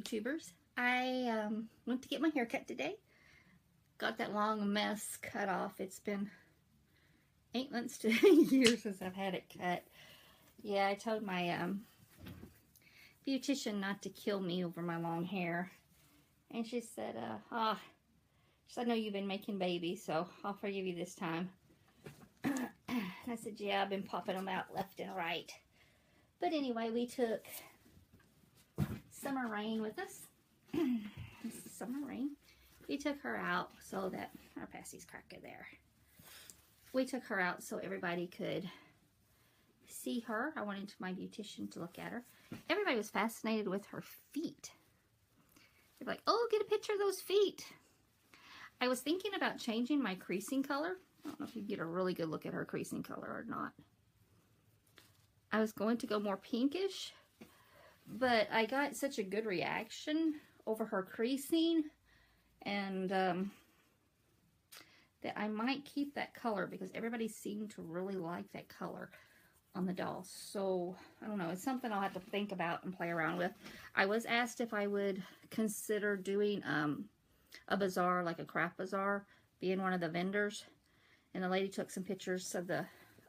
YouTubers. I went to get my hair cut today. Got that long mess cut off. It's been 8 months to a year since I've had it cut. Yeah, I told my beautician not to kill me over my long hair. And she said, I know you've been making babies, so I'll forgive you this time. I said, yeah, I've been popping them out left and right. But anyway, we took Summer Rain with us. This is Summer Rain. We took her out so that, our Passy's cracker there. We took her out so everybody could see her. I wanted my beautician to look at her. Everybody was fascinated with her feet. They're like, oh, get a picture of those feet. I was thinking about changing my creasing color. I don't know if you get a really good look at her creasing color or not. I was going to go more pinkish, but I got such a good reaction over her creasing, and that I might keep that color because everybody seemed to really like that color on the doll. So I don't know, it's something I'll have to think about and play around with. I was asked if I would consider doing a bazaar, like a craft bazaar, being one of the vendors, and the lady took some pictures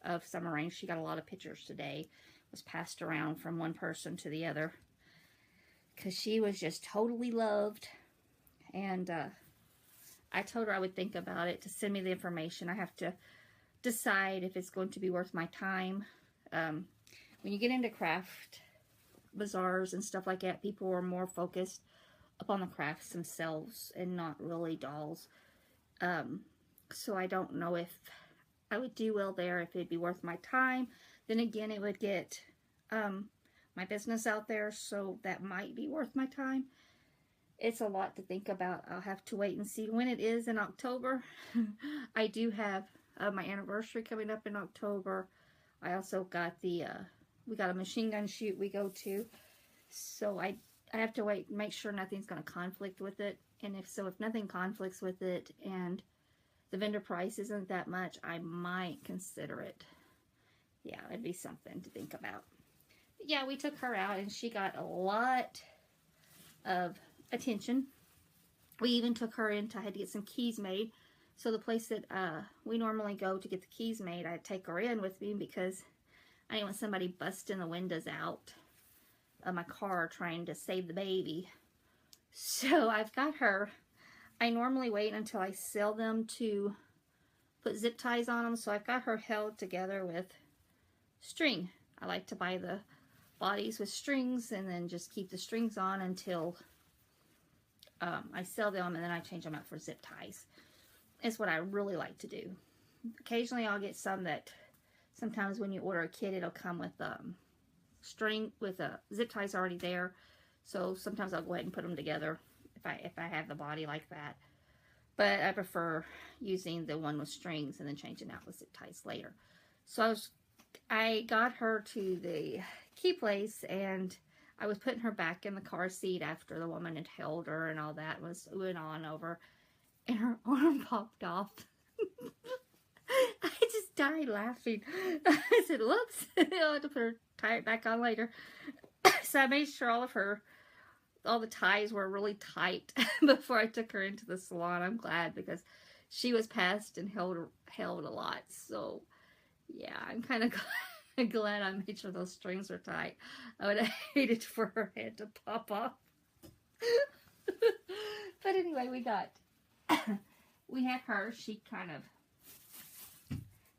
of Summer Rain. She got a lot of pictures today. It was passed around from one person to the other because she was just totally loved. And I told her I would think about it, to send me the information. I have to decide if it's going to be worth my time. When you get into craft bazaars and stuff like that, people are more focused upon the crafts themselves and not really dolls. So I don't know if I would do well there, if it'd be worth my time. Then again, it would get my business out there, so that might be worth my time. It's a lot to think about. I'll have to wait and see when it is in October. I do have my anniversary coming up in October. I also got we got a machine gun shoot we go to. So I have to wait and make sure nothing's going to conflict with it. And if nothing conflicts with it and the vendor price isn't that much, I might consider it. Yeah, it'd be something to think about. But yeah, we took her out and she got a lot of attention. We even took her in. I had to get some keys made. So the place that we normally go to get the keys made, I'd take her in with me because I didn't want somebody busting the windows out of my car trying to save the baby. So I've got her. I normally wait until I sell them to put zip ties on them. So I've got her held together with string. I like to buy the bodies with strings and then just keep the strings on until I sell them, and then I change them out for zip ties. It's what I really like to do. Occasionally I'll get some that sometimes when you order a kit, it'll come with string with zip ties already there. So sometimes I'll go ahead and put them together if I have the body like that. But I prefer using the one with strings and then changing out with zip ties later. So I got her to the key place, and I was putting her back in the car seat after the woman had held her and all that was went on over, and her arm popped off. I just died laughing. I said, whoops, I'll have to tie it back on later. So I made sure all the ties were really tight before I took her into the salon. I'm glad, because she was passed and held a lot. So yeah, I'm kind of glad I made sure those strings were tight. I would have hated for her head to pop off. But anyway, we had her. She kind of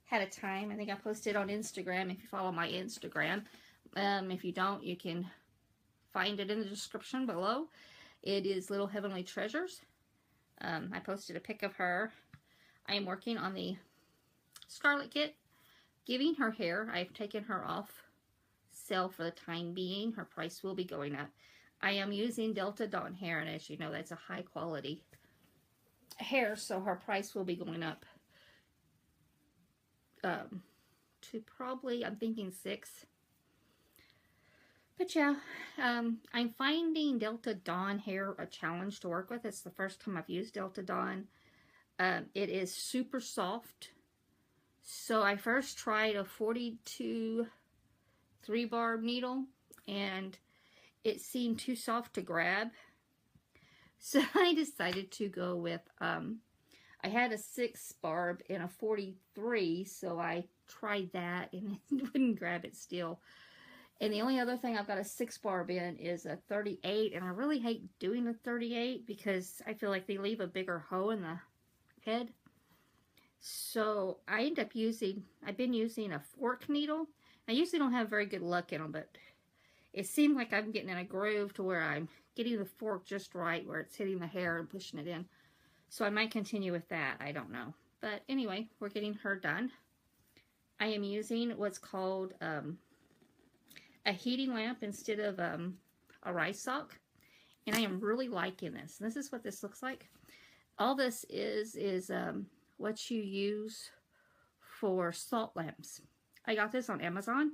had a time. I think I posted on Instagram, if you follow my Instagram. If you don't, you can find it in the description below. It is Little Heavenly Treasures. I posted a pic of her. I am working on the Scarlet kit. Giving her hair. I've taken her off sale for the time being. Her price will be going up. I am using Delta Dawn hair, and as you know, that's a high quality hair, so her price will be going up to probably, I'm thinking, $6. But yeah, I'm finding Delta Dawn hair a challenge to work with. It's the first time I've used Delta Dawn. It is super soft. So I first tried a 42 3-barb needle, and it seemed too soft to grab. So I decided to go with, I had a 6 barb and a 43, so I tried that and it wouldn't grab it still. And the only other thing I've got a 6 barb in is a 38, and I really hate doing a 38 because I feel like they leave a bigger hole in the head. So I end up I've been using a fork needle. I usually don't have very good luck in them, but it seemed like I'm getting in a groove to where I'm getting the fork just right, where it's hitting the hair and pushing it in. So I might continue with that. I don't know. But anyway, we're getting her done. I am using what's called a heating lamp instead of a rice sock. And I am really liking this. This is what this looks like. All this is what you use for salt lamps. I got this on Amazon.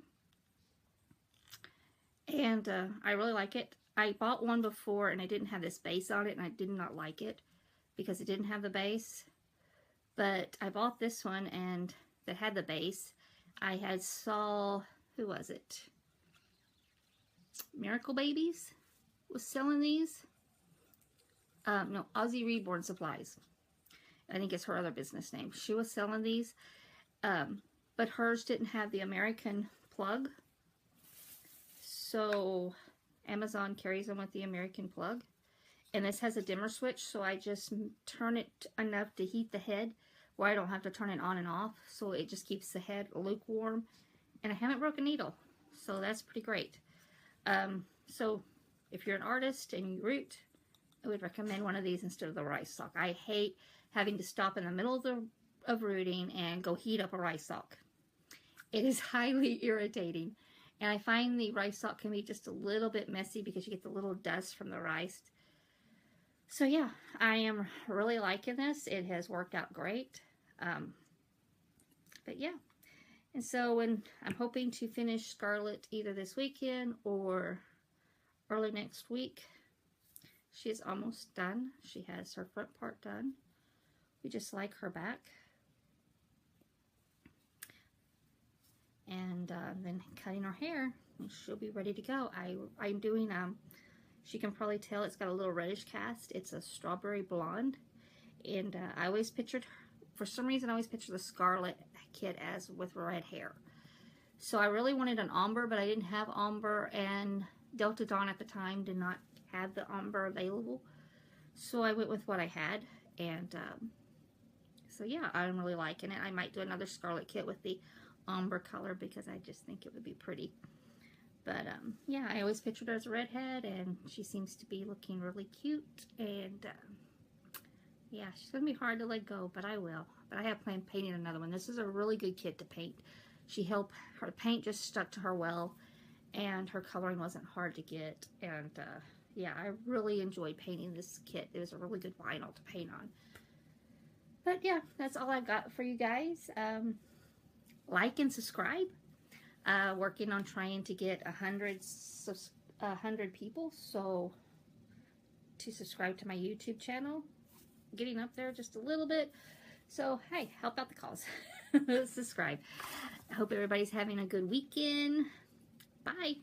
And I really like it. I bought one before and I didn't have this base on it, and I did not like it because it didn't have the base. But I bought this one and that had the base. I had saw, who was it? Miracle Babies was selling these. No, Aussie Reborn Supplies. I think it's her other business name. She was selling these. But hers didn't have the American plug. So Amazon carries them with the American plug. And this has a dimmer switch, so I just turn it enough to heat the head where I don't have to turn it on and off. So it just keeps the head lukewarm. And I haven't broken a needle. So that's pretty great. So if you're an artist and you root, I would recommend one of these instead of the rice sock. I hate having to stop in the middle of rooting and go heat up a rice sock. It is highly irritating. And I find the rice sock can be just a little bit messy because you get the little dust from the rice. So yeah, I am really liking this. It has worked out great. But yeah. And so when I'm hoping to finish Scarlet either this weekend or early next week. She is almost done. She has her front part done. We just like her back. And then cutting her hair, and she'll be ready to go. I'm doing, she can probably tell it's got a little reddish cast. It's a strawberry blonde. And I always pictured her, for some reason I always picture the Scarlet kit as with red hair. So I really wanted an ombre, but I didn't have ombre, and Delta Dawn at the time did not have the ombre available. So I went with what I had, and so yeah, I'm really liking it. I might do another Scarlet kit with the ombre color because I just think it would be pretty. But yeah, I always pictured her as a redhead, and she seems to be looking really cute. And yeah, she's gonna be hard to let go, but I will. But I have planned painting another one. This is a really good kit to paint. Her paint just stuck to her well, and her coloring wasn't hard to get. And yeah, I really enjoyed painting this kit. It was a really good vinyl to paint on. But yeah, that's all I've got for you guys. Like and subscribe. Working on trying to get 100 people so to subscribe to my YouTube channel. Getting up there just a little bit. So hey, help out the cause. Subscribe. I hope everybody's having a good weekend. Bye.